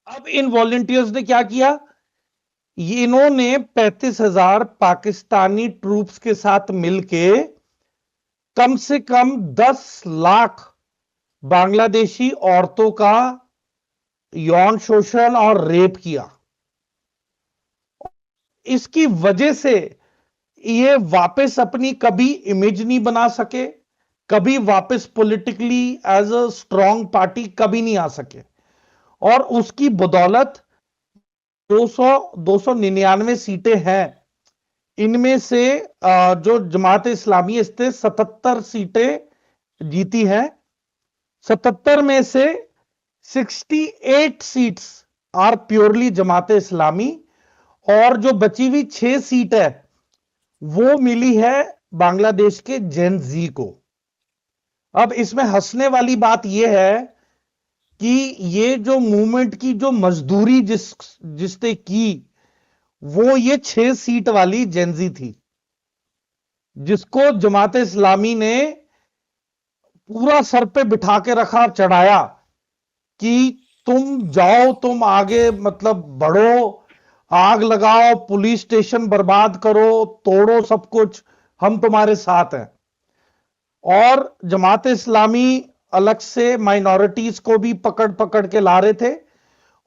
Speaker 3: अब इन वॉलंटियर्स ने क्या किया, ये इन्होंने 35,000 पाकिस्तानी ट्रूप्स के साथ मिलके कम से कम 10 लाख बांग्लादेशी औरतों का यौन शोषण और रेप किया। इसकी वजह से ये वापस अपनी कभी इमेज नहीं बना सके, कभी वापस politically as a strong party कभी नहीं आ सके, और उसकी बदौलत 299 सीटें हैं, इनमें से जो जमात इस्लामी इससे 77 सीटें जीती हैं। 77 में से 68 seats are purely Jamaat Islami, और जो बची हुई 6 सीट है वो मिली है बांग्लादेश के जेन जी को। अब इसमें हंसने वाली बात यह है कि ये जो मूवमेंट की जो मजदूरी जिसने की, वो ये 6 सीट वाली जेनजी थी, जिसको जमात इस्लामी ने पूरा सर पे बिठा के रखा, चढ़ाया कि तुम जाओ, तुम आगे मतलब बढ़ो, आग लगाओ, पुलिस स्टेशन बर्बाद करो, तोड़ो सब कुछ, हम तुम्हारे साथ हैं। और जमात इस्लामी अलग से माइनॉरिटीज को भी पकड़ पकड़ के ला रहे थे,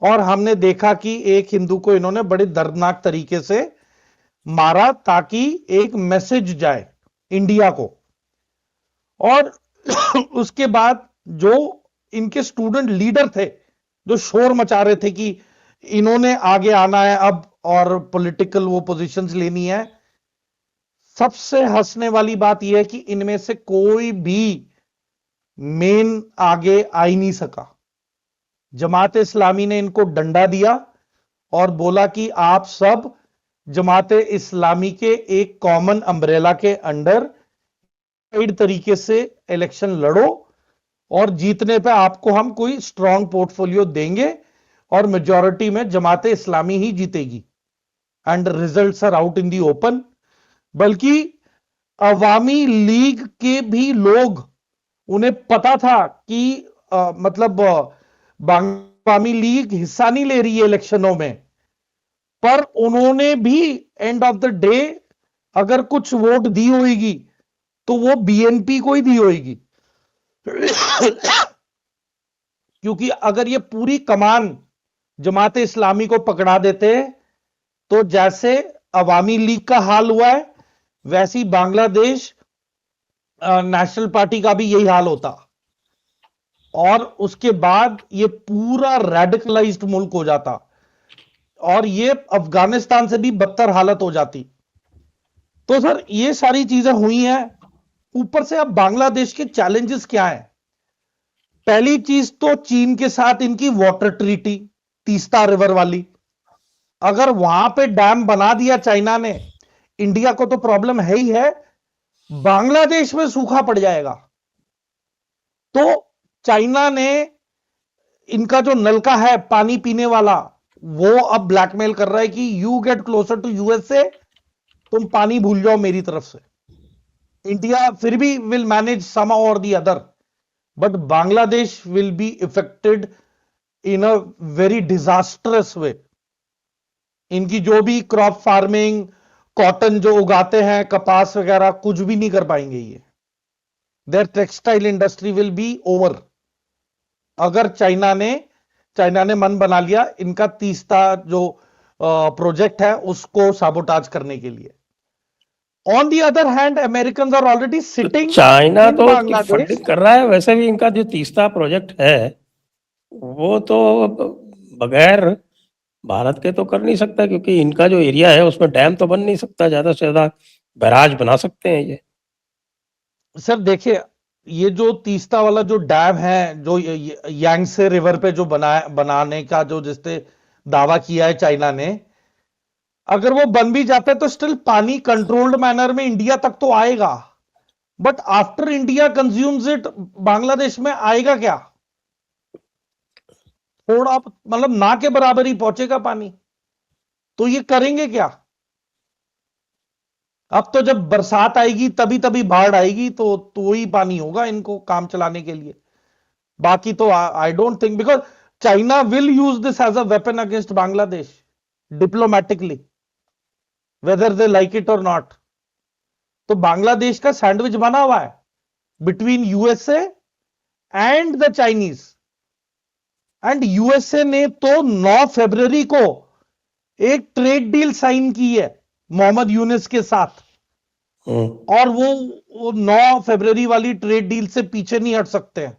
Speaker 3: और हमने देखा कि एक हिंदू को इन्होंने बड़े दर्दनाक तरीके से मारा, ताकि एक मैसेज जाए इंडिया को। और उसके बाद जो इनके स्टूडेंट लीडर थे, जो शोर मचा रहे थे कि इन्होंने आगे आना है अब और पॉलिटिकल वो पोजीशंस लेनी है, सबसे हंसने वाली बात यह है कि इनमें से कोई भी मेन आगे आ ही नहीं सका। जमात इस्लामी ने इनको डंडा दिया और बोला कि आप सब जमात इस्लामी के एक कॉमन अम्ब्रेला के अंडर तरीके से इलेक्शन लड़ो, और जीतने पे आपको हम कोई स्ट्रॉन्ग पोर्टफोलियो देंगे, और मेजॉरिटी में जमात इस्लामी ही जीतेगी, and results are out in the open. बल्कि अवामी लीग के भी लोग, उन्हें पता था कि मतलब अवामी लीग हिस्सा नहीं ले रही है इलेक्शनों में, पर उन्होंने भी एंड ऑफ द डे अगर कुछ वोट दी होगी तो वो बीएनपी को ही दी होगी। क्योंकि अगर ये पूरी कमान जमात इस्लामी को पकड़ा देते, तो जैसे अवामी लीग का हाल हुआ है, वैसी बांग्लादेश नेशनल पार्टी का भी यही हाल होता, और उसके बाद ये पूरा रेडिकलाइज्ड मुल्क हो जाता, और ये अफगानिस्तान से भी बदतर हालत हो जाती। तो सर ये सारी चीजें हुई हैं। ऊपर से अब बांग्लादेश के चैलेंजेस क्या हैं? पहली चीज तो चीन के साथ इनकी वाटर ट्रीटी, तीस्ता रिवर वाली, अगर वहां पे डैम बना दिया चाइना ने, इंडिया को तो प्रॉब्लम है ही है, बांग्लादेश में सूखा पड़ जाएगा। तो चाइना ने इनका जो नलका है पानी पीने वाला, वो अब ब्लैकमेल कर रहा है कि you get closer to USA, तुम पानी भूल जाओ मेरी तरफ से। इंडिया फिर भी will manage some or the other, but Bangladesh will be affected in a very disastrous way. इनकी जो भी क्रॉप फार्मिंग, कॉटन जो उगाते हैं, कपास वगैरह, कुछ भी नहीं कर पाएंगे ये। Their textile industry will be over, अगर चाइना ने मन बना लिया इनका तीस्ता जो प्रोजेक्ट है उसको साबोटाज करने के लिए। On the other hand, American are already
Speaker 2: तो
Speaker 3: सिटिंग
Speaker 2: चाइना
Speaker 3: इन
Speaker 2: तो
Speaker 3: बांग्लादेश।
Speaker 2: फंडिंग कर रहा है, वैसे भी इनका जो तीस्ता प्रोजेक्ट है वो तो बगैर भारत के तो कर नहीं सकता, क्योंकि इनका जो एरिया है उसमें डैम तो बन नहीं सकता, ज्यादा से ज्यादा बैराज बना सकते हैं ये।
Speaker 3: सर देखिए, ये जो तीस्ता वाला जो डैम है, जो यांगसे रिवर पे जो बनाने का जो जिसने दावा किया है चाइना ने, अगर वो बन भी जाता है तो स्टिल पानी कंट्रोल्ड मैनर में इंडिया तक तो आएगा, but after India consumes it Bangladesh में आएगा क्या? थोड़ा मतलब ना के बराबर ही पहुंचेगा पानी। तो ये करेंगे क्या? अब तो जब बरसात आएगी तभी तभी बाढ़ आएगी, तो ही पानी होगा इनको काम चलाने के लिए। बाकी तो I don't think, because China will use this as a weapon against Bangladesh diplomatically, whether they like it or not. तो बांग्लादेश का सैंडविच बना हुआ है between USA and the Chinese. And USA ने तो 9 फरवरी को एक ट्रेड डील साइन की है मोहम्मद यूनिस के साथ, और वो 9 फरवरी वाली ट्रेड डील से पीछे नहीं हट सकते हैं,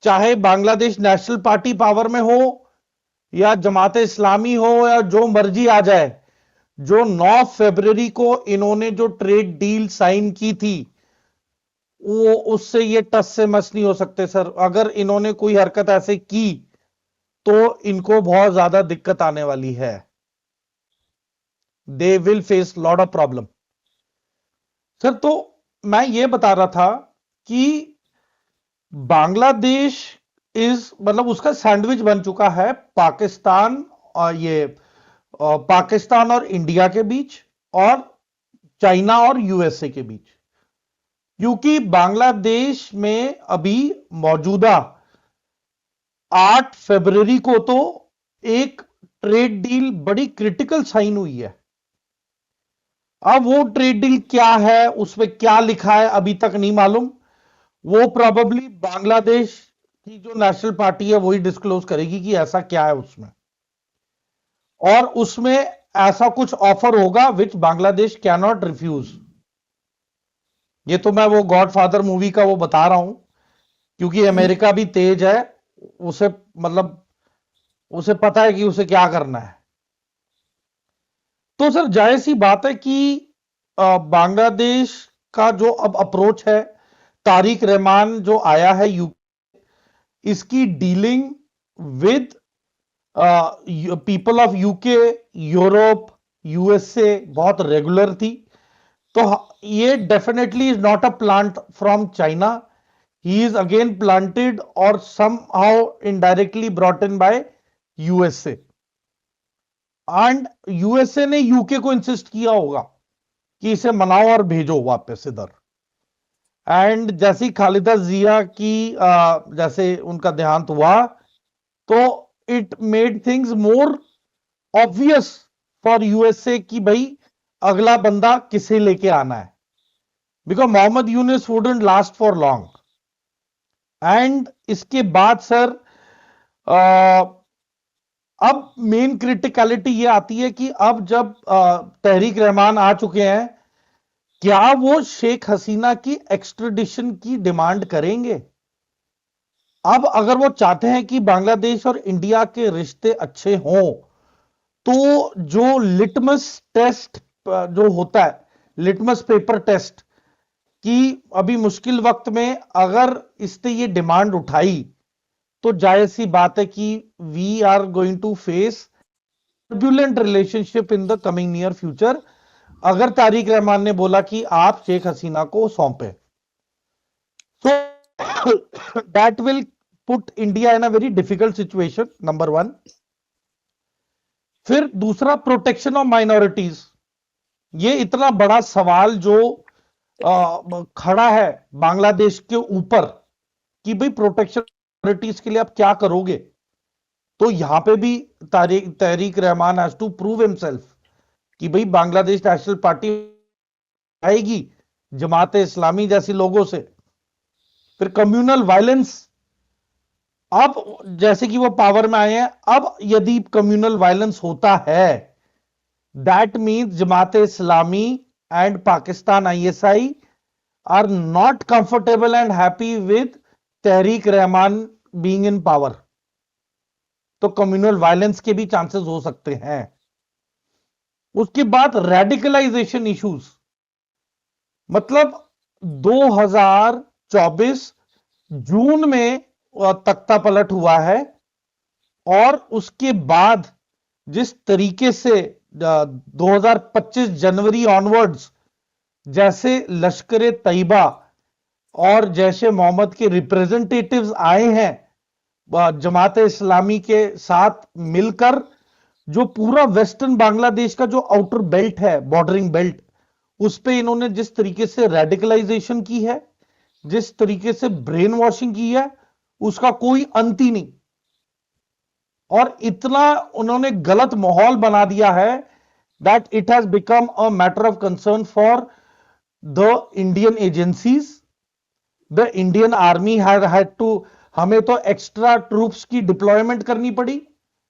Speaker 3: चाहे बांग्लादेश नेशनल पार्टी पावर में हो या जमाते इस्लामी हो या जो मर्जी आ जाए। जो 9 फरवरी को इन्होंने जो ट्रेड डील साइन की थी, वो उससे ये टस से मस नहीं हो सकते सर। अगर इन्होंने कोई हरकत ऐसे की तो इनको बहुत ज्यादा दिक्कत आने वाली है। They will face lot of problem. Sir तो मैं ये बता रहा था कि बांग्लादेश मतलब उसका सैंडविच बन चुका है पाकिस्तान और इंडिया के बीच, और चाइना और यूएसए के बीच। क्योंकि बांग्लादेश में अभी मौजूदा 8 फरवरी को तो एक ट्रेड डील बड़ी क्रिटिकल साइन हुई है। अब वो ट्रेड डील क्या है, उसमें क्या लिखा है, अभी तक नहीं मालूम। वो प्रोबेबली बांग्लादेश की जो नेशनल पार्टी है वही डिस्क्लोज करेगी कि ऐसा क्या है उसमें, और उसमें ऐसा कुछ ऑफर होगा विच बांग्लादेश कैन नॉट रिफ्यूज। ये तो मैं वो गॉडफादर मूवी का वो बता रहा हूं, क्योंकि अमेरिका भी तेज है, उसे मतलब उसे पता है कि उसे क्या करना है। तो सर जाहिर सी बात है कि बांग्लादेश का जो अब अप्रोच है, तारिक रहमान जो आया है इसकी dealing with people of UK, Europe, USA बहुत रेगुलर थी। तो ये definitely is not a plant from China, he is again planted or somehow indirectly brought in by USA. And USA ने यूके को इंसिस्ट किया होगा कि इसे मनाओ और भेजो वापस इधर। एंड जैसी खालिदा जिया की जैसे उनका देहांत हुआ, तो it made things more obvious for USA कि भाई अगला बंदा किसे लेके आना है, because Mohammad Yunus wouldn't last for long. And इसके बाद सर अब मेन क्रिटिकलिटी ये आती है कि अब जब तहरीक रहमान आ चुके हैं, क्या वो शेख हसीना की एक्सट्रेडिशन की डिमांड करेंगे? अब अगर वो चाहते हैं कि बांग्लादेश और इंडिया के रिश्ते अच्छे हों, तो जो लिटमस टेस्ट जो होता है, लिटमस पेपर टेस्ट, कि अभी मुश्किल वक्त में अगर इसने ये डिमांड उठाई तो जाहिर सी बात है कि we are going to face turbulent relationship in the coming near future, अगर तारिक रहमान ने बोला कि आप शेख हसीना को सौंपे। So that will put India in a very difficult situation, number 1। फिर दूसरा, प्रोटेक्शन ऑफ माइनॉरिटीज। ये इतना बड़ा सवाल जो खड़ा है बांग्लादेश के ऊपर कि भाई प्रोटेक्शन अथॉरिटीज के लिए आप क्या करोगे, तो यहां पे भी Tarique Rahman has to prove himself कि भाई बांग्लादेश नेशनल पार्टी आएगी जमाते इस्लामी जैसी लोगों से। फिर कम्युनल वायलेंस, अब जैसे कि वो पावर में आए हैं, अब यदि कम्युनल वायलेंस होता है, that means Jamaat Islami and Pakistan ISI are not comfortable and happy with Tarique Rahman being in power. तो कम्युनल वायलेंस के भी चांसेस हो सकते हैं। उसके बाद रेडिकलाइजेशन इश्यूज, मतलब 2024 जून में तख्ता पलट हुआ है, और उसके बाद जिस तरीके से 2025 जनवरी ऑनवर्ड्स जैसे लश्कर तैयबा और जैशे मोहम्मद के रिप्रेजेंटेटिव्स आए हैं जमात इस्लामी के साथ मिलकर, जो पूरा वेस्टर्न बांग्लादेश का जो आउटर बेल्ट है, बॉर्डरिंग बेल्ट, उस पे इन्होंने जिस तरीके से रेडिकलाइजेशन की है, जिस तरीके से ब्रेन वॉशिंग की है, उसका कोई अंत ही नहीं। और इतना उन्होंने गलत माहौल बना दिया है that it has become a matter of concern for the Indian agencies, the Indian army had to, हमें तो एक्स्ट्रा ट्रूप्स की डिप्लॉयमेंट करनी पड़ी,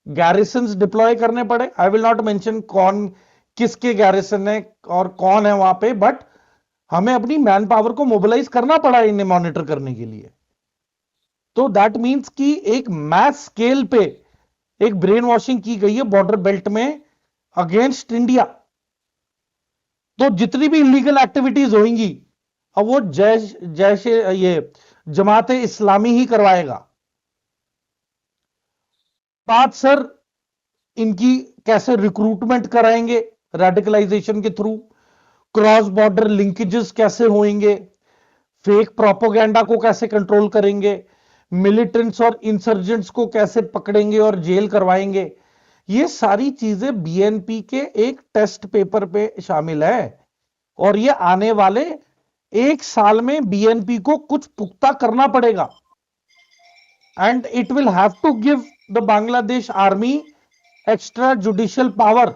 Speaker 3: गैरिसन्स डिप्लॉय करने पड़े। आई विल नॉट मेंशन कौन किसके गैरिसन है और कौन है वहां पे, बट हमें अपनी मैन पावर को मोबिलाइज करना पड़ा इन्हें मॉनिटर करने के लिए। तो दैट मीन्स कि एक मैस स्केल पे एक ब्रेन वॉशिंग की गई है बॉर्डर बेल्ट में अगेंस्ट इंडिया। तो जितनी भी इलीगल एक्टिविटीज होंगी, अब वो जैसे ये जमाते इस्लामी ही करवाएगा। बात सर इनकी कैसे रिक्रूटमेंट कराएंगे रेडिकलाइजेशन के थ्रू, क्रॉस बॉर्डर लिंकेजेस कैसे होंगे, फेक प्रोपोगेंडा को कैसे कंट्रोल करेंगे, मिलिटेंट्स और इंसर्जेंट्स को कैसे पकड़ेंगे और जेल करवाएंगे, ये सारी चीजें बीएनपी के एक टेस्ट पेपर पे शामिल है। और ये आने वाले 1 साल में बीएनपी को कुछ पुख्ता करना पड़ेगा, and it will have to give the Bangladesh army extra judicial power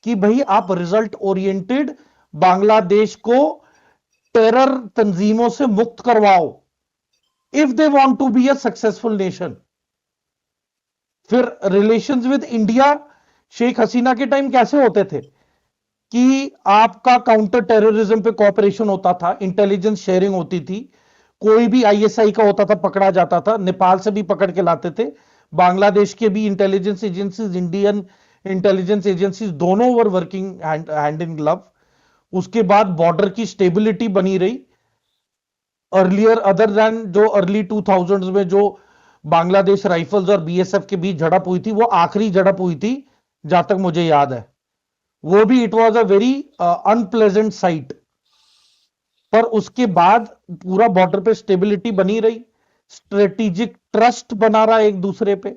Speaker 3: कि भाई आप रिजल्ट ओरिएंटेड बांग्लादेश को टेरर तंजीमों से मुक्त करवाओ, if they want to be a successful nation. फिर relations with India Sheikh Hasina के टाइम कैसे होते थे कि आपका काउंटर टेररिज्म पे कोऑपरेशन होता था, इंटेलिजेंस शेयरिंग होती थी, कोई भी आईएसआई का होता था पकड़ा जाता था, नेपाल से भी पकड़ के लाते थे, बांग्लादेश के भी intelligence agencies, Indian intelligence agencies, दोनों were working hand in glove. उसके बाद बॉर्डर की स्टेबिलिटी बनी रही। अर्लियर अदर देन जो अर्ली 2000s में जो बांग्लादेश राइफल्स और बीएसएफ के बीच झड़प हुई थी, वो आखिरी झड़प हुई थी जहां तक मुझे याद है, वो भी it was a very unpleasant site. पर उसके बाद पूरा बॉर्डर पे स्टेबिलिटी बनी रही, स्ट्रेटेजिक ट्रस्ट बना रहा एक दूसरे पे,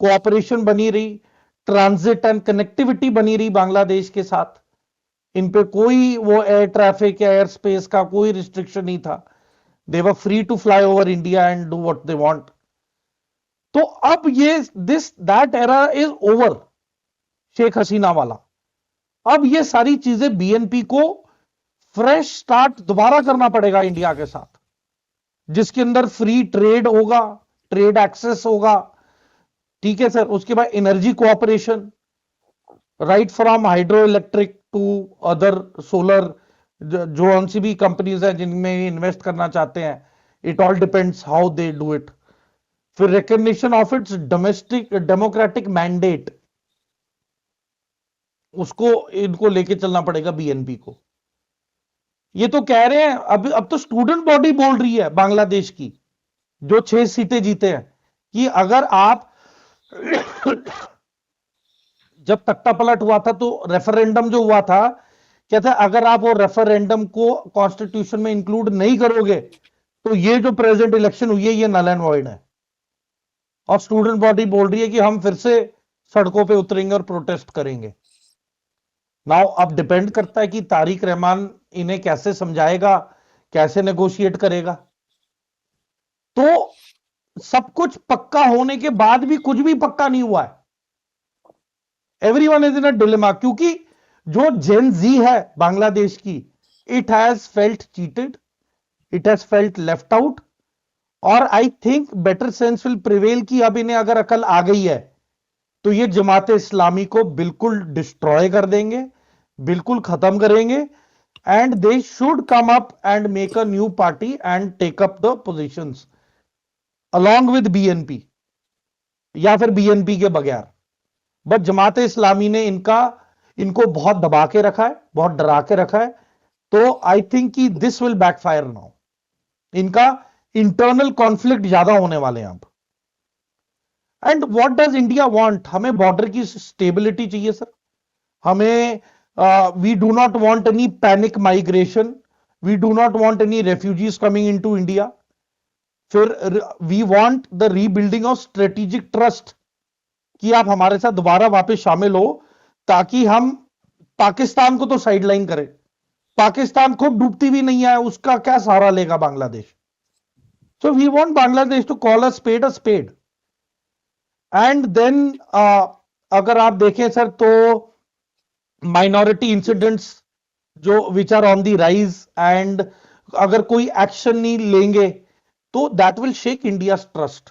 Speaker 3: कोऑपरेशन बनी रही, ट्रांजिट एंड कनेक्टिविटी बनी रही बांग्लादेश के साथ। इन पे कोई वो एयर ट्रैफिक या एयर स्पेस का कोई रिस्ट्रिक्शन नहीं था, they were free to fly over India and do what they want. तो अब ये that era is over, Sheikh Hasina वाला। अब ये सारी चीजें बीएनपी को फ्रेश स्टार्ट दोबारा करना पड़ेगा इंडिया के साथ, जिसके अंदर फ्री ट्रेड होगा, ट्रेड एक्सेस होगा, ठीक है सर। उसके बाद energy cooperation, right from hydro electric to other solar, जो कौन सी भी कंपनीज है जिनमें इन्वेस्ट करना चाहते हैं, it all depends how they do it. फिर recognition of its domestic democratic mandate, उसको इनको लेके चलना पड़ेगा बीएनपी को। ये तो कह रहे हैं, अब तो स्टूडेंट बॉडी बोल रही है बांग्लादेश की, जो 6 सीटें जीते हैं, कि अगर आप जब तख्ता पलट हुआ था तो रेफरेंडम जो हुआ था, कहते हैं अगर आप वो रेफरेंडम को कॉन्स्टिट्यूशन में इंक्लूड नहीं करोगे तो ये जो प्रेजेंट इलेक्शन हुई है ये नल एंड वॉइड है। और स्टूडेंट बॉडी बोल रही है कि हम फिर से सड़कों पे उतरेंगे और प्रोटेस्ट करेंगे। नाउ अब डिपेंड करता है कि तारिक रहमान इन्हें कैसे समझाएगा, कैसे नेगोशिएट करेगा। तो सब कुछ पक्का होने के बाद भी कुछ भी पक्का नहीं हुआ है। Everyone is in a dilemma, क्योंकि जो जेन जी है बांग्लादेश की, it has felt cheated, it has felt left out, और I think better sense will prevail कि अब इन्हें अगर अकल आ गई है तो ये जमात इस्लामी को बिल्कुल डिस्ट्रॉय कर देंगे, बिल्कुल खत्म करेंगे, and they should come up and make a new party and take up the positions along with BNP, या फिर बीएनपी के बगैर। बट जमात इस्लामी ने इनको बहुत दबा के रखा है, बहुत डरा के रखा है। तो आई थिंक कि दिस विल बैकफायर नाउ। इनका इंटरनल कॉन्फ्लिक्ट ज्यादा होने वाले हैं अब। And what does India want? हमें बॉर्डर की स्टेबिलिटी चाहिए सर। हमें we do not want any panic migration, we do not want any refugees coming into India. फिर we want the rebuilding of strategic trust, कि आप हमारे साथ दोबारा वापस शामिल हो, ताकि हम पाकिस्तान को तो साइडलाइन करें। पाकिस्तान खुद डूबती भी नहीं है, उसका क्या सहारा लेगा Bangladesh? So we want Bangladesh to call a spade. And then अगर आप देखें सर, तो माइनॉरिटी इंसिडेंट्स जो which are on the rise, and अगर कोई एक्शन नहीं लेंगे तो that will shake India trust.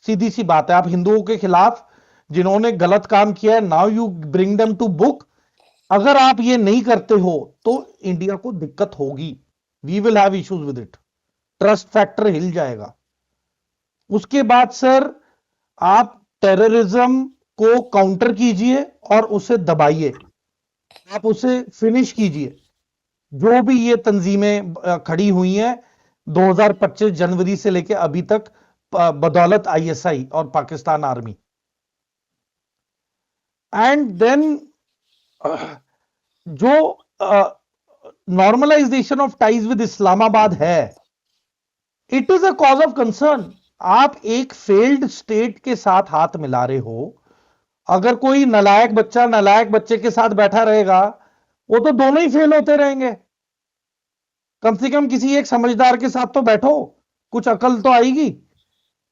Speaker 3: सीधी सी बात है, आप हिंदुओं के खिलाफ जिन्होंने गलत काम किया है, now you bring them to book. अगर आप ये नहीं करते हो तो इंडिया को दिक्कत होगी, we will have issues with it, trust factor हिल जाएगा। उसके बाद सर, आप टेररिज्म को काउंटर कीजिए और उसे दबाइए, आप उसे फिनिश कीजिए। जो भी ये तंजीमें खड़ी हुई हैं 2025 जनवरी से लेकर अभी तक, बदौलत आईएसआई और पाकिस्तान आर्मी। एंड देन जो normalisation of ties with Islamabad है, it is a cause of concern. आप एक फेल्ड स्टेट के साथ हाथ मिला रहे हो। अगर कोई नालायक बच्चा नालायक बच्चे के साथ बैठा रहेगा, वो तो दोनों ही फेल होते रहेंगे। कम से कम किसी एक समझदार के साथ तो बैठो, कुछ अकल तो आएगी।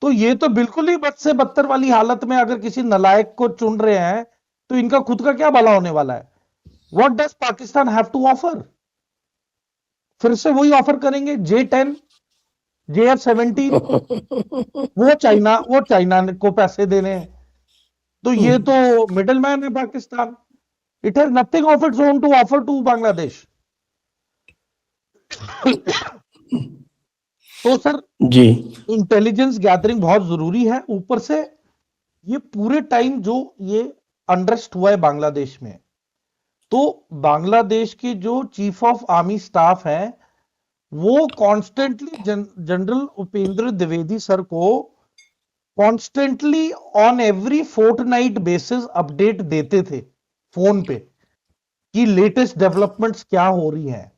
Speaker 3: तो ये तो बिल्कुल ही बद से बदतर वाली हालत में अगर किसी नालायक को चुन रहे हैं, तो इनका खुद का क्या भला होने वाला है? What does Pakistan have to offer? फिर से वही ऑफर करेंगे, J-10, JF-17। वो चाइना को पैसे देने हैं। तो ये तो मिडल मैन है Pakistan. It has nothing of its own to offer to Bangladesh. तो सर
Speaker 2: जी,
Speaker 3: इंटेलिजेंस गैदरिंग बहुत जरूरी है। ऊपर से ये पूरे टाइम जो ये अनरेस्ट हुआ है बांग्लादेश में, तो बांग्लादेश के जो चीफ ऑफ आर्मी स्टाफ हैं, वो constantly general Upendra Dwivedi sir को constantly on every fortnight basis update देते थे फोन पे कि लेटेस्ट डेवलपमेंट्स क्या हो रही हैं।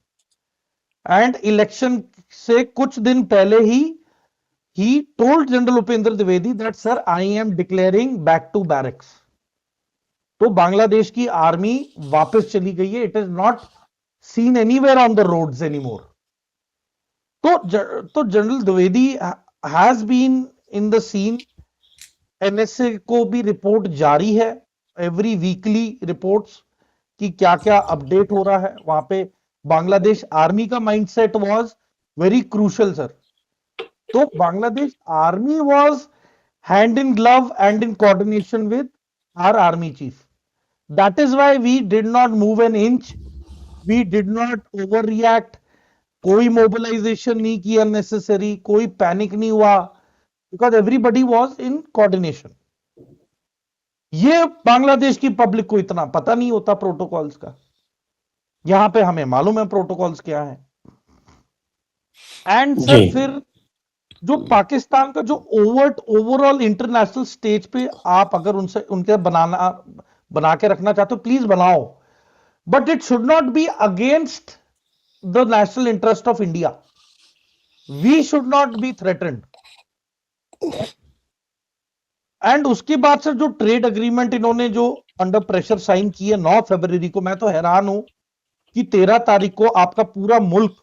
Speaker 3: एंड इलेक्शन से कुछ दिन पहले ही told general Upendra Dwivedi that sir I am declaring back to barracks. तो बांग्लादेश की आर्मी वापस चली गई है। It is not seen anywhere on the roads anymore. तो general Dwivedi has been in the scene. NSA को भी रिपोर्ट जारी है, एवरी वीकली रिपोर्ट्स, कि क्या क्या अपडेट हो रहा है वहां पे। बांग्लादेश आर्मी का mindset was very crucial sir. तो Bangladesh army was hand in glove and in coordination with our army chief. That is why we did not move an inch, we did not over react. कोई mobilisation नहीं की unnecessary, कोई panic नहीं हुआ, because everybody was in coordination. ये बांग्लादेश की public को इतना पता नहीं होता प्रोटोकॉल्स का। यहां पे हमें मालूम है प्रोटोकॉल्स क्या है। एंड सर फिर जो पाकिस्तान का जो ओवरऑल इंटरनेशनल स्टेज पे आप अगर उनके बना के रखना चाहते हो, प्लीज बनाओ, but it should not be against the national interest of India. We should not be threatened. And उसके बाद सर जो ट्रेड अग्रीमेंट इन्होंने जो अंडर प्रेशर साइन किए 9 फरवरी को, मैं तो हैरान हूं कि 13 तारीख को आपका पूरा मुल्क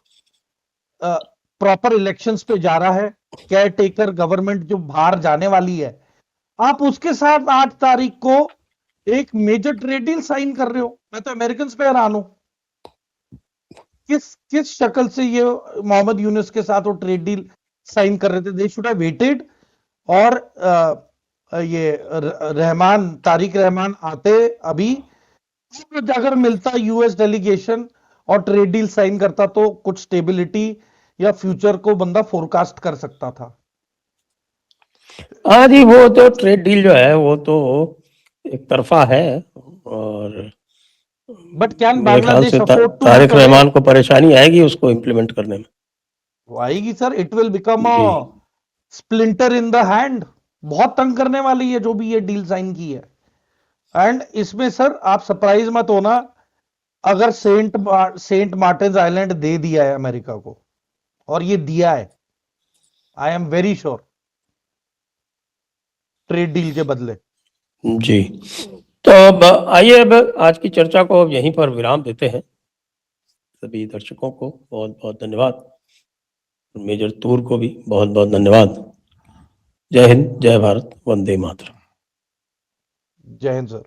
Speaker 3: प्रॉपर इलेक्शंस पे जा रहा है, केयर टेकर गवर्नमेंट जो बाहर जाने वाली है, आप उसके साथ 8 तारीख को एक मेजर ट्रेड डील साइन कर रहे हो। मैं तो अमेरिकन पे हैरान हूं, किस शक्ल से ये मोहम्मद यूनुस के साथ वो ट्रेड डील साइन कर रहे थे। दे शुड हैव वेटेड, और ये रहमान, तारिक रहमान आते अभी, अगर मिलता यूएस डेलीगेशन और ट्रेड डील साइन करता तो कुछ स्टेबिलिटी या फ्यूचर को बंदा फोरकास्ट कर सकता था।
Speaker 2: हाँ जी, वो तो ट्रेड डील जो है वो तो एक तरफा है, और
Speaker 3: बट कैन
Speaker 2: मेरे ख्याल
Speaker 3: बांग्लादेश
Speaker 2: से
Speaker 3: afford to
Speaker 2: Tarique
Speaker 3: look away?
Speaker 2: Rahman को परेशानी आएगी उसको इम्प्लीमेंट करने में।
Speaker 3: वो आएगी sir, it will become a
Speaker 2: जी
Speaker 3: स्प्लिंटर इन द हैंड। बहुत तंग करने वाली है जो भी ये डील साइन की है। एंड इसमें सर आप सरप्राइज मत होना अगर सेंट मार्टिन आइलैंड दे दिया है अमेरिका को, और ये दिया है, I am very sure, trade deal के बदले।
Speaker 2: जी। तो अब आइए, अब आज की चर्चा को अब यहीं पर विराम देते हैं। सभी दर्शकों को बहुत बहुत धन्यवाद, मेजर तूर को भी बहुत बहुत धन्यवाद। जय हिंद, जय भारत, वंदे मातरम।
Speaker 3: जय हिंद सर।